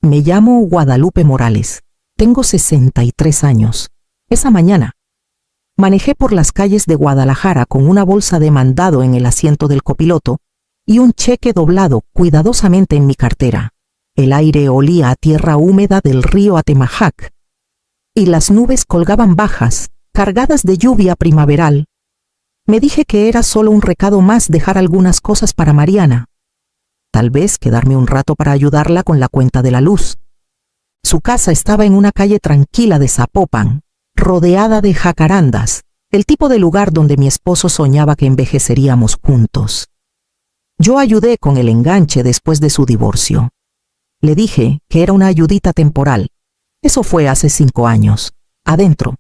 Me llamo Guadalupe Morales. Tengo 63 años. Esa mañana manejé por las calles de Guadalajara con una bolsa de mandado en el asiento del copiloto y un cheque doblado cuidadosamente en mi cartera. El aire olía a tierra húmeda del río Atemajac y las nubes colgaban bajas, cargadas de lluvia primaveral. Me dije que era solo un recado más dejar algunas cosas para Mariana. Tal vez quedarme un rato para ayudarla con la cuenta de la luz. Su casa estaba en una calle tranquila de Zapopan, rodeada de jacarandas, el tipo de lugar donde mi esposo soñaba que envejeceríamos juntos. Yo ayudé con el enganche después de su divorcio. Le dije que era una ayudita temporal. Eso fue hace 5 años. Adentro,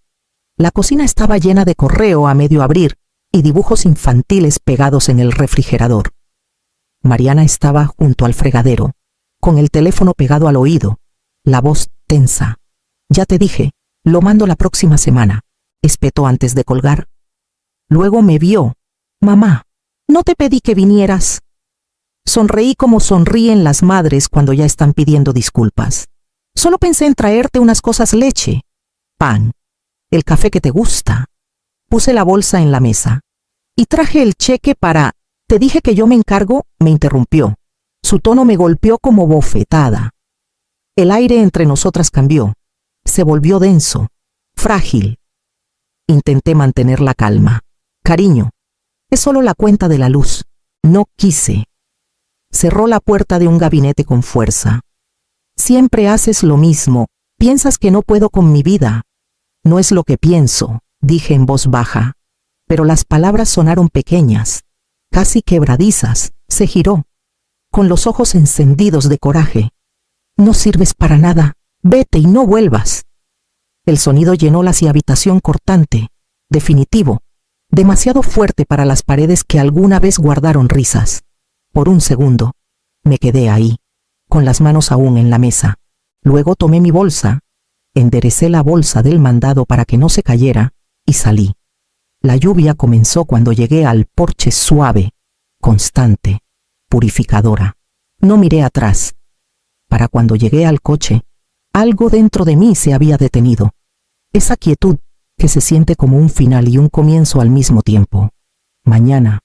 la cocina estaba llena de correo a medio abrir y dibujos infantiles pegados en el refrigerador. Mariana estaba junto al fregadero, con el teléfono pegado al oído, la voz tensa. Ya te dije, lo mando la próxima semana, espetó antes de colgar. Luego me vio. Mamá, no te pedí que vinieras. Sonreí como sonríen las madres cuando ya están pidiendo disculpas. Solo pensé en traerte unas cosas: leche, pan, el café que te gusta. Puse la bolsa en la mesa y traje el cheque para... Te dije que yo me encargo, me interrumpió. Su tono me golpeó como bofetada. El aire entre nosotras cambió. Se volvió denso, frágil. Intenté mantener la calma. Cariño, es solo la cuenta de la luz. No quise. Cerró la puerta de un gabinete con fuerza. Siempre haces lo mismo. Piensas que no puedo con mi vida. No es lo que pienso, dije en voz baja. Pero las palabras sonaron pequeñas, casi quebradizas. Se giró, con los ojos encendidos de coraje. No sirves para nada. Vete y no vuelvas. El sonido llenó la habitación cortante, definitivo, demasiado fuerte para las paredes que alguna vez guardaron risas. Por un segundo, me quedé ahí, con las manos aún en la mesa. Luego tomé mi bolsa, enderecé la bolsa del mandado para que no se cayera y salí. La lluvia comenzó cuando llegué al porche suave, constante, purificadora. No miré atrás. Para cuando llegué al coche, algo dentro de mí se había detenido. Esa quietud que se siente como un final y un comienzo al mismo tiempo. Mañana,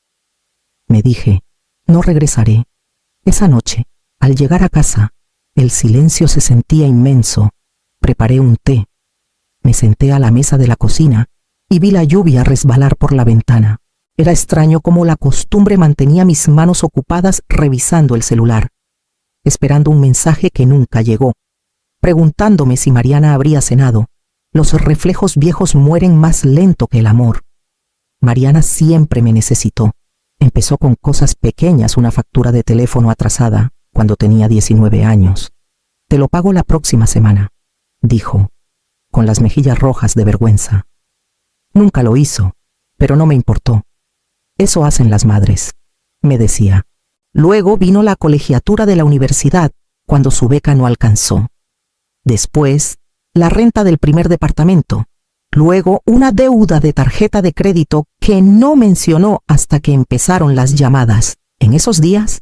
me dije, no regresaré. Esa noche, al llegar a casa, el silencio se sentía inmenso. Preparé un té. Me senté a la mesa de la cocina y vi la lluvia resbalar por la ventana. Era extraño cómo la costumbre mantenía mis manos ocupadas revisando el celular, esperando un mensaje que nunca llegó, preguntándome si Mariana habría cenado. Los reflejos viejos mueren más lento que el amor. Mariana siempre me necesitó. Empezó con cosas pequeñas, una factura de teléfono atrasada, cuando tenía 19 años. Te lo pago la próxima semana, dijo, con las mejillas rojas de vergüenza. Nunca lo hizo, pero no me importó. Eso hacen las madres, me decía. Luego vino la colegiatura de la universidad, cuando su beca no alcanzó. Después, la renta del primer departamento. Luego, una deuda de tarjeta de crédito que no mencionó hasta que empezaron las llamadas. En esos días,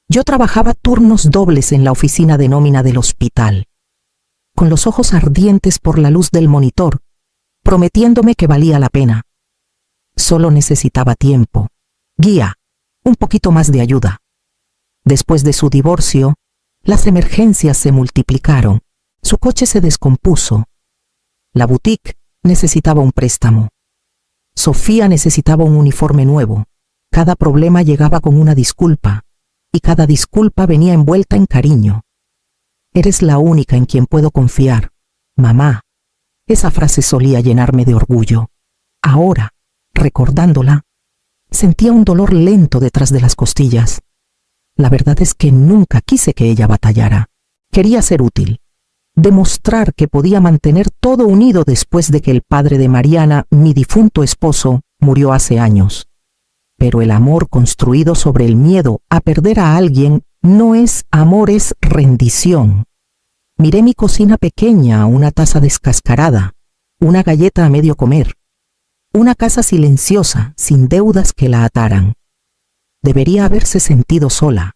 yo trabajaba turnos dobles en la oficina de nómina del hospital, con los ojos ardientes por la luz del monitor, prometiéndome que valía la pena. Solo necesitaba tiempo, guía, un poquito más de ayuda. Después de su divorcio, las emergencias se multiplicaron. Su coche se descompuso. La boutique necesitaba un préstamo. Sofía necesitaba un uniforme nuevo. Cada problema llegaba con una disculpa, y cada disculpa venía envuelta en cariño. Eres la única en quien puedo confiar, mamá. Esa frase solía llenarme de orgullo. Ahora, recordándola, sentía un dolor lento detrás de las costillas. La verdad es que nunca quise que ella batallara. Quería ser útil, demostrar que podía mantener todo unido después de que el padre de Mariana, mi difunto esposo, murió hace años. Pero el amor construido sobre el miedo a perder a alguien no es amor, es rendición. Miré mi cocina pequeña, una taza descascarada, una galleta a medio comer, una casa silenciosa, sin deudas que la ataran. Debería haberse sentido sola.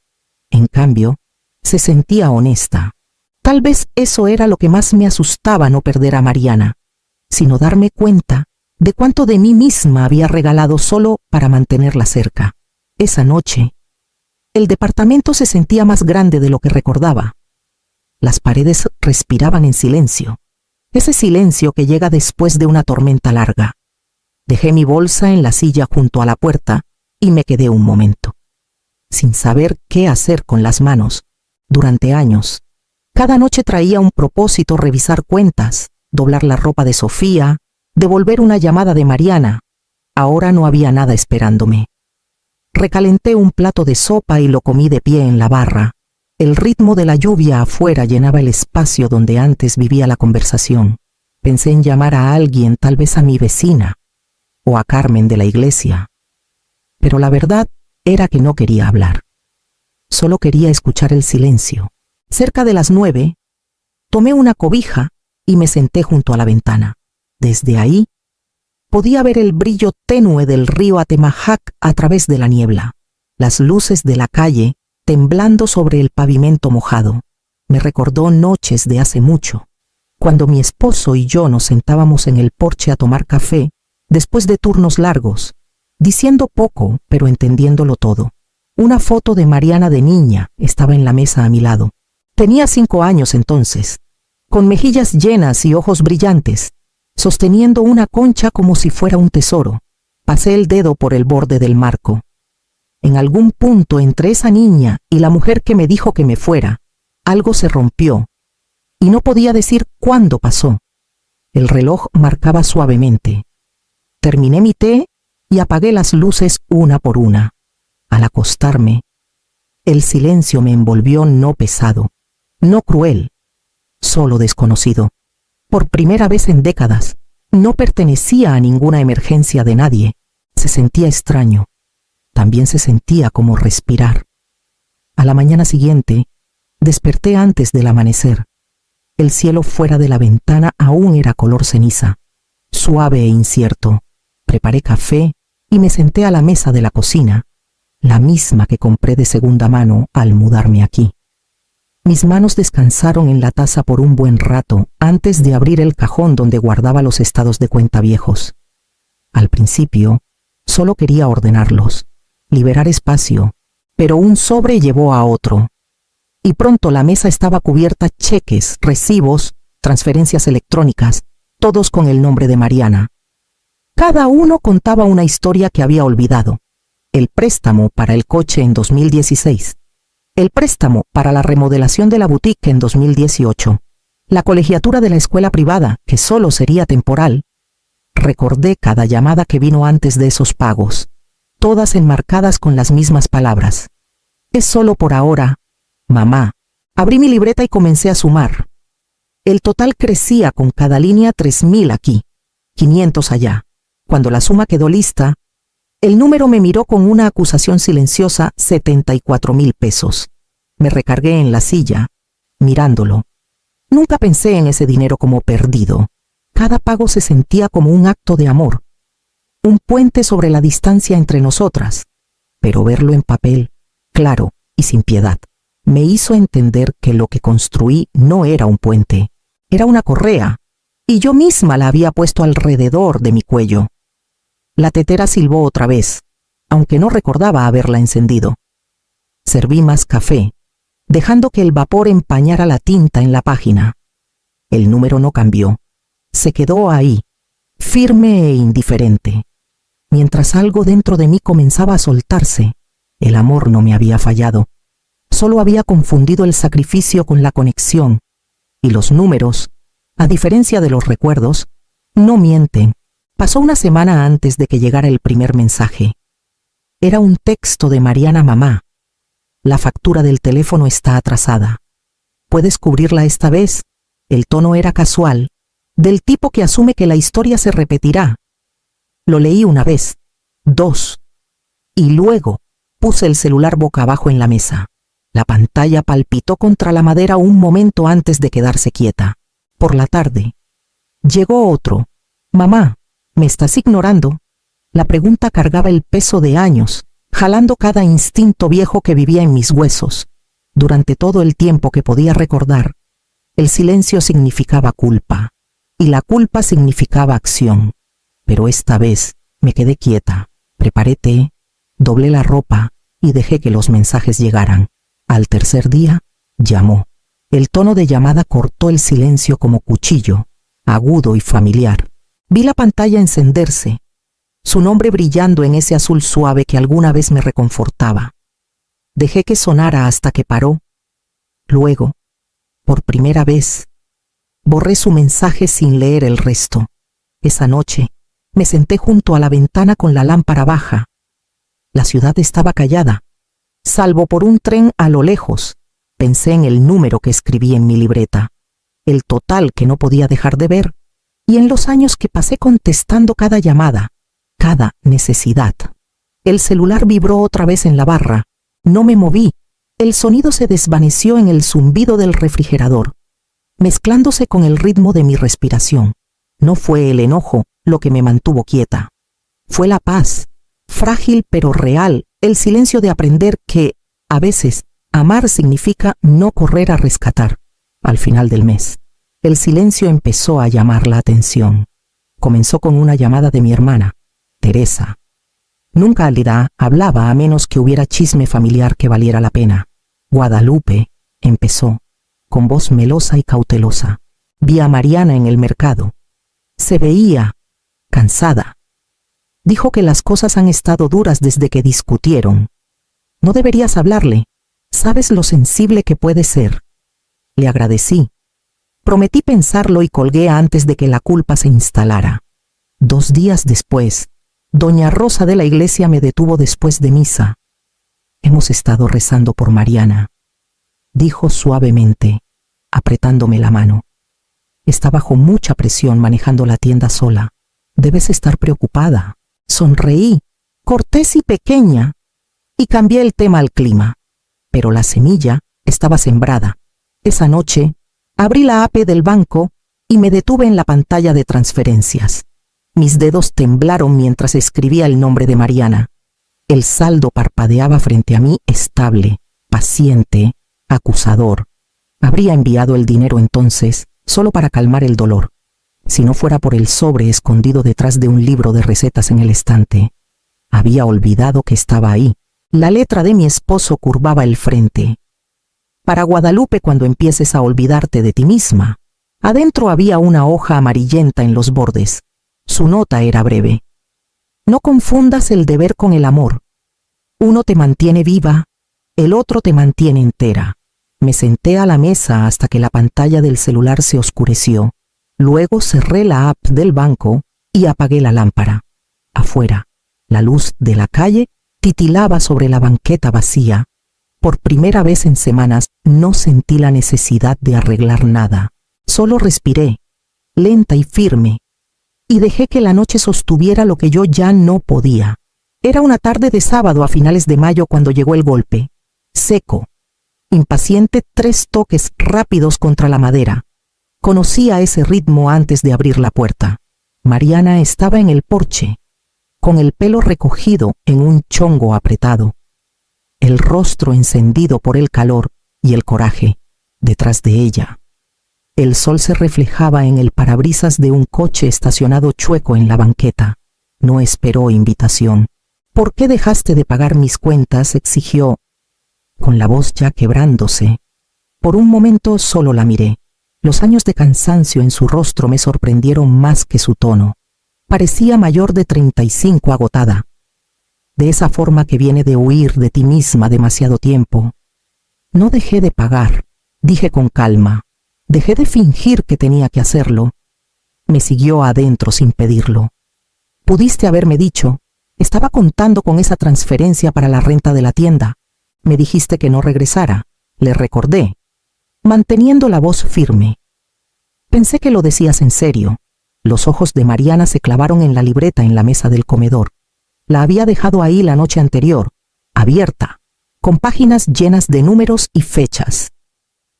En cambio, se sentía honesta. Tal vez eso era lo que más me asustaba, no perder a Mariana, sino darme cuenta de cuánto de mí misma había regalado solo para mantenerla cerca. Esa noche, el departamento se sentía más grande de lo que recordaba. Las paredes respiraban en silencio, ese silencio que llega después de una tormenta larga. Dejé mi bolsa en la silla junto a la puerta y me quedé un momento, sin saber qué hacer con las manos. Durante años, cada noche traía un propósito: revisar cuentas, doblar la ropa de Sofía, devolver una llamada de Mariana. Ahora no había nada esperándome. Recalenté un plato de sopa y lo comí de pie en la barra. El ritmo de la lluvia afuera llenaba el espacio donde antes vivía la conversación. Pensé en llamar a alguien, tal vez a mi vecina o a Carmen de la iglesia. Pero la verdad era que no quería hablar. Solo quería escuchar el silencio. Cerca de las 9, tomé una cobija y me senté junto a la ventana. Desde ahí, podía ver el brillo tenue del río Atemajac a través de la niebla, las luces de la calle temblando sobre el pavimento mojado. Me recordó noches de hace mucho, cuando mi esposo y yo nos sentábamos en el porche a tomar café después de turnos largos, diciendo poco pero entendiéndolo todo. Una foto de Mariana de niña estaba en la mesa a mi lado. Tenía 5 años entonces, con mejillas llenas y ojos brillantes, sosteniendo una concha como si fuera un tesoro. Pasé el dedo por el borde del marco. En algún punto entre esa niña y la mujer que me dijo que me fuera, algo se rompió, y no podía decir cuándo pasó. El reloj marcaba suavemente. Terminé mi té y apagué las luces una por una. Al acostarme, el silencio me envolvió, no pesado, no cruel, solo desconocido. Por primera vez en décadas, no pertenecía a ninguna emergencia de nadie. Se sentía extraño. También se sentía como respirar. A la mañana siguiente, desperté antes del amanecer. El cielo fuera de la ventana aún era color ceniza, suave e incierto. Preparé café y me senté a la mesa de la cocina, la misma que compré de segunda mano al mudarme aquí. Mis manos descansaron en la taza por un buen rato antes de abrir el cajón donde guardaba los estados de cuenta viejos. Al principio, solo quería ordenarlos, liberar espacio, pero un sobre llevó a otro. Y pronto la mesa estaba cubierta: cheques, recibos, transferencias electrónicas, todos con el nombre de Mariana. Cada uno contaba una historia que había olvidado. El préstamo para el coche en 2016. El préstamo para la remodelación de la boutique en 2018. La colegiatura de la escuela privada, que solo sería temporal. Recordé cada llamada que vino antes de esos pagos, todas enmarcadas con las mismas palabras. Es solo por ahora, mamá. Abrí mi libreta y comencé a sumar. El total crecía con cada línea: 3.000 aquí, 500 allá. Cuando la suma quedó lista, el número me miró con una acusación silenciosa: 74.000 pesos. Me recargué en la silla, mirándolo. Nunca pensé en ese dinero como perdido. Cada pago se sentía como un acto de amor, un puente sobre la distancia entre nosotras. Pero verlo en papel, claro y sin piedad, me hizo entender que lo que construí no era un puente, era una correa, y yo misma la había puesto alrededor de mi cuello. La tetera silbó otra vez, aunque no recordaba haberla encendido. Serví más café, dejando que el vapor empañara la tinta en la página. El número no cambió. Se quedó ahí, firme e indiferente. Mientras algo dentro de mí comenzaba a soltarse, el amor no me había fallado. Solo había confundido el sacrificio con la conexión. Y los números, a diferencia de los recuerdos, no mienten. Pasó una semana antes de que llegara el primer mensaje. Era un texto de Mariana: mamá. La factura del teléfono está atrasada. ¿Puedes cubrirla esta vez? El tono era casual, del tipo que asume que la historia se repetirá. Lo leí una vez, 2, y luego puse el celular boca abajo en la mesa. La pantalla palpitó contra la madera un momento antes de quedarse quieta. Por la tarde, llegó otro. Mamá, ¿me estás ignorando? La pregunta cargaba el peso de años, jalando cada instinto viejo que vivía en mis huesos. Durante todo el tiempo que podía recordar, El silencio significaba culpa, y la culpa significaba acción. Pero esta vez me quedé quieta, preparé té, doblé la ropa y dejé que los mensajes llegaran. Al tercer día, llamó. El tono de llamada cortó el silencio como cuchillo, agudo y familiar. Vi la pantalla encenderse, su nombre brillando en ese azul suave que alguna vez me reconfortaba. Dejé que sonara hasta que paró. Luego, por primera vez, borré su mensaje sin leer el resto. Esa noche, me senté junto a la ventana con la lámpara baja. La ciudad estaba callada, salvo por un tren a lo lejos. Pensé en el número que escribí en mi libreta, el total que no podía dejar de ver, y en los años que pasé contestando cada llamada, cada necesidad. El celular vibró otra vez en la barra. No me moví. El sonido se desvaneció en el zumbido del refrigerador, mezclándose con el ritmo de mi respiración. No fue el enojo lo que me mantuvo quieta. Fue la paz, frágil pero real, el silencio de aprender que, a veces, amar significa no correr a rescatar. Al final del mes, el silencio empezó a llamar la atención. Comenzó con una llamada de mi hermana, Teresa. Nunca Alida hablaba a menos que hubiera chisme familiar que valiera la pena. Guadalupe, empezó, con voz melosa y cautelosa. Vi a Mariana en el mercado. Se veía cansada. Dijo que las cosas han estado duras desde que discutieron. No deberías hablarle. Sabes lo sensible que puede ser. Le agradecí. Prometí pensarlo y colgué antes de que la culpa se instalara. 2 días después, doña Rosa de la iglesia me detuvo después de misa. Hemos estado rezando por Mariana, dijo suavemente, apretándome la mano. Está bajo mucha presión manejando la tienda sola. Debes estar preocupada. Sonreí, cortés y pequeña, y cambié el tema al clima. Pero la semilla estaba sembrada. Esa noche, abrí la app del banco y me detuve en la pantalla de transferencias. Mis dedos temblaron mientras escribía el nombre de Mariana. El saldo parpadeaba frente a mí estable, paciente, acusador. Habría enviado el dinero entonces solo para calmar el dolor, si no fuera por el sobre escondido detrás de un libro de recetas en el estante. Había olvidado que estaba ahí. La letra de mi esposo curvaba el frente. Para Guadalupe, cuando empieces a olvidarte de ti misma. Adentro había una hoja amarillenta en los bordes. Su nota era breve. No confundas el deber con el amor. Uno te mantiene viva, el otro te mantiene entera. Me senté a la mesa hasta que la pantalla del celular se oscureció. Luego cerré la app del banco y apagué la lámpara. Afuera, la luz de la calle titilaba sobre la banqueta vacía. Por primera vez en semanas no sentí la necesidad de arreglar nada. Solo respiré, lenta y firme, y dejé que la noche sostuviera lo que yo ya no podía. Era una tarde de sábado a finales de mayo cuando llegó el golpe. Seco, impaciente, 3 toques rápidos contra la madera. Conocía ese ritmo antes de abrir la puerta. Mariana estaba en el porche, con el pelo recogido en un chongo apretado, el rostro encendido por el calor y el coraje. Detrás de ella, el sol se reflejaba en el parabrisas de un coche estacionado chueco en la banqueta. No esperó invitación. ¿Por qué dejaste de pagar mis cuentas?, exigió, con la voz ya quebrándose. Por un momento solo la miré. Los años de cansancio en su rostro me sorprendieron más que su tono. Parecía mayor de 35, agotada. De esa forma que viene de huir de ti misma demasiado tiempo. No dejé de pagar, dije con calma. Dejé de fingir que tenía que hacerlo. Me siguió adentro sin pedirlo. Pudiste haberme dicho, estaba contando con esa transferencia para la renta de la tienda. Me dijiste que no regresara, le recordé, manteniendo la voz firme. Pensé que lo decías en serio. Los ojos de Mariana se clavaron en la libreta en la mesa del comedor. La había dejado ahí la noche anterior, abierta, con páginas llenas de números y fechas.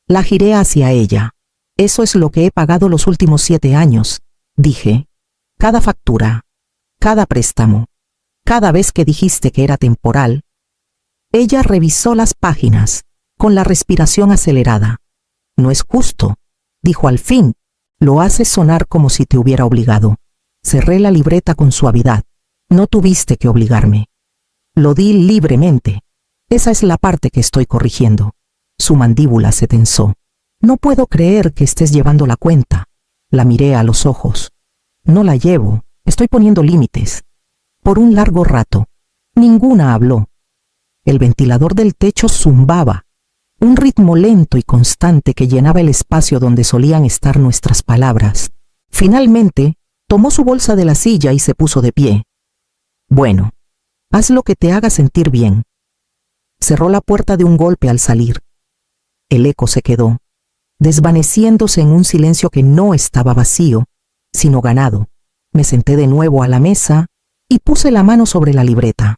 La giré hacia ella. Eso es lo que he pagado los últimos 7 años, dije. Cada factura, cada préstamo, cada vez que dijiste que era temporal. Ella revisó las páginas, con la respiración acelerada. No es justo, dijo al fin. Lo haces sonar como si te hubiera obligado. Cerré la libreta con suavidad. No tuviste que obligarme. Lo di libremente. Esa es la parte que estoy corrigiendo. Su mandíbula se tensó. No puedo creer que estés llevando la cuenta. La miré a los ojos. No la llevo. Estoy poniendo límites. Por un largo rato. Ninguna habló. El ventilador del techo zumbaba. Un ritmo lento y constante que llenaba el espacio donde solían estar nuestras palabras. Finalmente, tomó su bolsa de la silla y se puso de pie. Bueno, haz lo que te haga sentir bien. Cerró la puerta de un golpe al salir. El eco se quedó, desvaneciéndose en un silencio que no estaba vacío, sino ganado. Me senté de nuevo a la mesa y puse la mano sobre la libreta.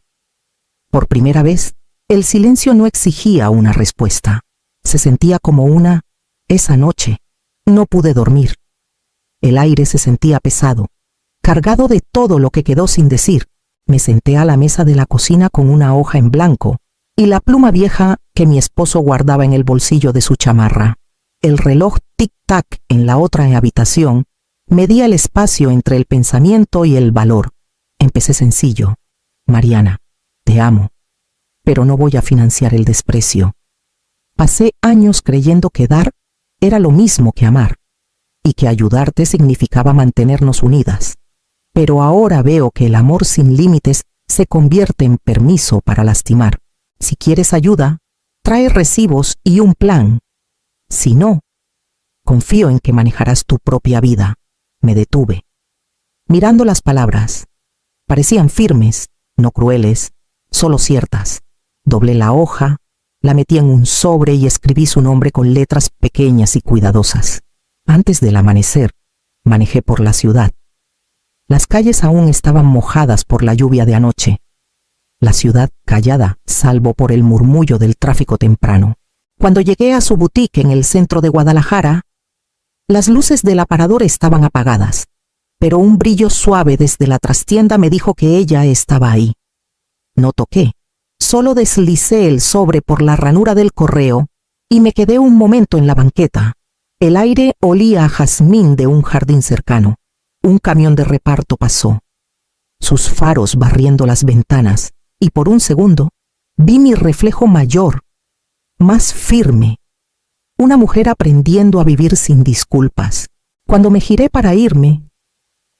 Por primera vez, el silencio no exigía una respuesta. Se sentía como esa noche. No pude dormir. El aire se sentía pesado, cargado de todo lo que quedó sin decir. Me senté a la mesa de la cocina con una hoja en blanco y la pluma vieja que mi esposo guardaba en el bolsillo de su chamarra. El reloj tic-tac en la otra habitación medía el espacio entre el pensamiento y el valor. Empecé sencillo. Mariana, te amo, pero no voy a financiar el desprecio. Pasé años creyendo que dar era lo mismo que amar y que ayudarte significaba mantenernos unidas. Pero ahora veo que el amor sin límites se convierte en permiso para lastimar. Si quieres ayuda, trae recibos y un plan. Si no, confío en que manejarás tu propia vida. Me detuve. Mirando las palabras, parecían firmes, no crueles, solo ciertas. Doblé la hoja, la metí en un sobre y escribí su nombre con letras pequeñas y cuidadosas. Antes del amanecer, manejé por la ciudad. Las calles aún estaban mojadas por la lluvia de anoche. La ciudad callada, salvo por el murmullo del tráfico temprano. Cuando llegué a su boutique en el centro de Guadalajara, las luces del aparador estaban apagadas, pero un brillo suave desde la trastienda me dijo que ella estaba ahí. No toqué, solo deslicé el sobre por la ranura del correo y me quedé un momento en la banqueta. El aire olía a jazmín de un jardín cercano. Un camión de reparto pasó, sus faros barriendo las ventanas, y por un segundo vi mi reflejo mayor, más firme. Una mujer aprendiendo a vivir sin disculpas. Cuando me giré para irme,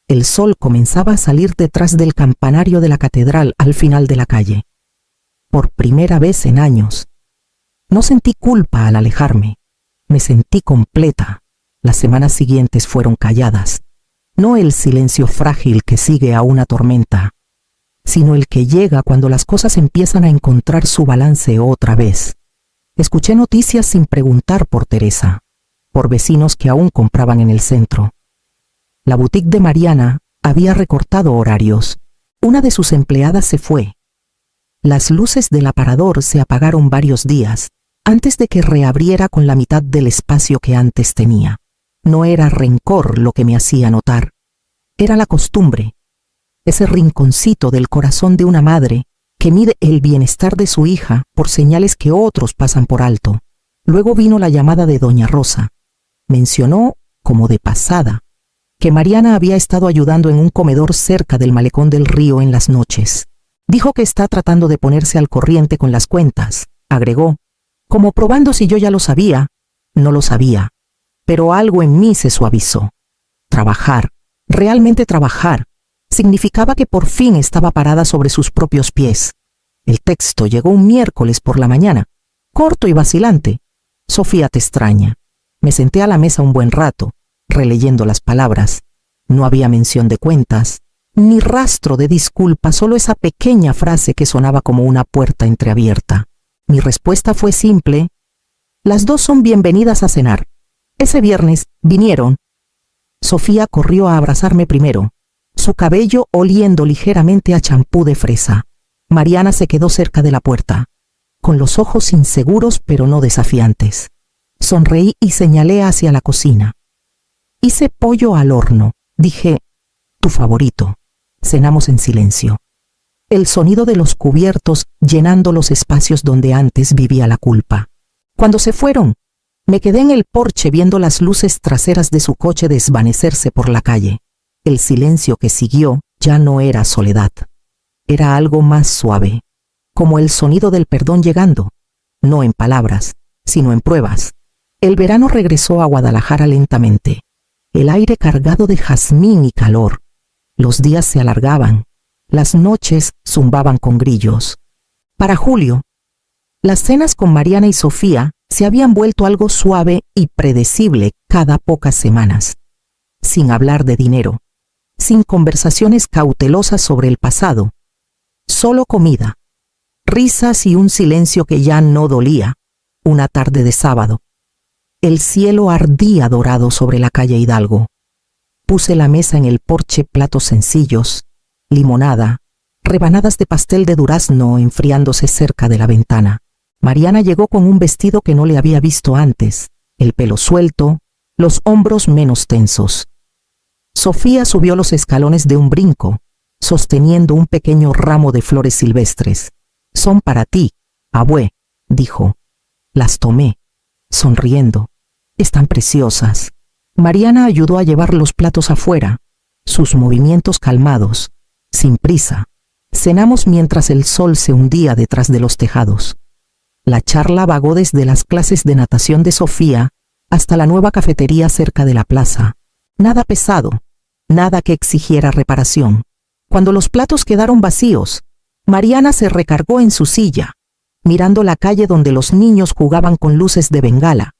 el sol comenzaba a salir detrás del campanario de la catedral al final de la calle. Por primera vez en años, no sentí culpa al alejarme. Me sentí completa. Las semanas siguientes fueron calladas. No el silencio frágil que sigue a una tormenta, sino el que llega cuando las cosas empiezan a encontrar su balance otra vez. Escuché noticias sin preguntar por Teresa, por vecinos que aún compraban en el centro. La boutique de Mariana había recortado horarios. Una de sus empleadas se fue. Las luces del aparador se apagaron varios días, antes de que reabriera con la mitad del espacio que antes tenía. No era rencor lo que me hacía notar. Era la costumbre, ese rinconcito del corazón de una madre que mide el bienestar de su hija por señales que otros pasan por alto. Luego vino la llamada de doña Rosa. Mencionó, como de pasada, que Mariana había estado ayudando en un comedor cerca del malecón del río en las noches. Dijo que está tratando de ponerse al corriente con las cuentas. Agregó, como probando si yo ya lo sabía. No lo sabía, pero algo en mí se suavizó. Trabajar, realmente trabajar, significaba que por fin estaba parada sobre sus propios pies. El texto llegó un miércoles por la mañana, corto y vacilante. Sofía te extraña. Me senté a la mesa un buen rato, releyendo las palabras. No había mención de cuentas, ni rastro de disculpa, solo esa pequeña frase que sonaba como una puerta entreabierta. Mi respuesta fue simple. Las dos son bienvenidas a cenar. Ese viernes vinieron. Sofía corrió a abrazarme primero, su cabello oliendo ligeramente a champú de fresa. Mariana se quedó cerca de la puerta, con los ojos inseguros pero no desafiantes. Sonreí y señalé hacia la cocina. Hice pollo al horno. Dije, tu favorito. Cenamos en silencio. El sonido de los cubiertos llenando los espacios donde antes vivía la culpa. Cuando se fueron, Me quedé en el porche viendo las luces traseras de su coche desvanecerse por la calle. El silencio que siguió ya no era soledad. Era algo más suave, como el sonido del perdón llegando, no en palabras, sino en pruebas. El verano regresó a Guadalajara lentamente. El aire cargado de jazmín y calor. Los días se alargaban. Las noches zumbaban con grillos. Para julio, las cenas con Mariana y Sofía se habían vuelto algo suave y predecible cada pocas semanas. Sin hablar de dinero, sin conversaciones cautelosas sobre el pasado, solo comida, risas y un silencio que ya no dolía. Una tarde de sábado. El cielo ardía dorado sobre la calle Hidalgo. Puse la mesa en el porche, platos sencillos, limonada, rebanadas de pastel de durazno enfriándose cerca de la ventana. Mariana llegó con un vestido que no le había visto antes, el pelo suelto, los hombros menos tensos. Sofía subió los escalones de un brinco, sosteniendo un pequeño ramo de flores silvestres. «Son para ti, abue», dijo. Las tomé, sonriendo. «Están preciosas». Mariana ayudó a llevar los platos afuera, sus movimientos calmados, sin prisa. Cenamos mientras el sol se hundía detrás de los tejados. La charla vagó desde las clases de natación de Sofía hasta la nueva cafetería cerca de la plaza. Nada pesado, nada que exigiera reparación. Cuando los platos quedaron vacíos, Mariana se recargó en su silla, mirando la calle donde los niños jugaban con luces de bengala.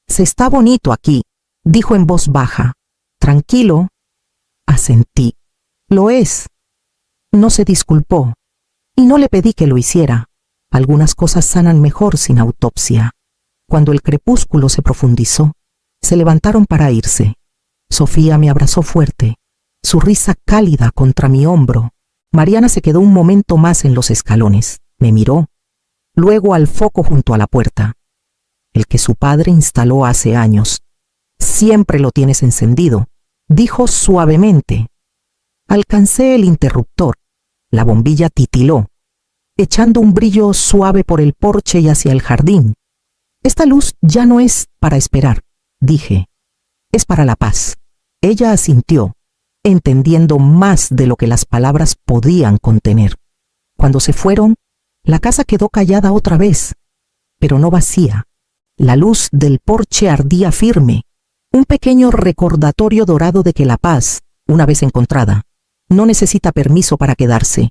«Se está bonito aquí», dijo en voz baja. «Tranquilo», asentí. «Lo es». No se disculpó, y no le pedí que lo hiciera. Algunas cosas sanan mejor sin autopsia. Cuando el crepúsculo se profundizó, se levantaron para irse. Sofía me abrazó fuerte, su risa cálida contra mi hombro. Mariana se quedó un momento más en los escalones, me miró, luego al foco junto a la puerta, el que su padre instaló hace años. «Siempre lo tienes encendido», dijo suavemente. Alcancé el interruptor. La bombilla titiló, echando un brillo suave por el porche y hacia el jardín. «Esta luz ya no es para esperar», dije. «Es para la paz». Ella asintió, entendiendo más de lo que las palabras podían contener. Cuando se fueron, la casa quedó callada otra vez, pero no vacía. La luz del porche ardía firme, un pequeño recordatorio dorado de que la paz, una vez encontrada, no necesita permiso para quedarse.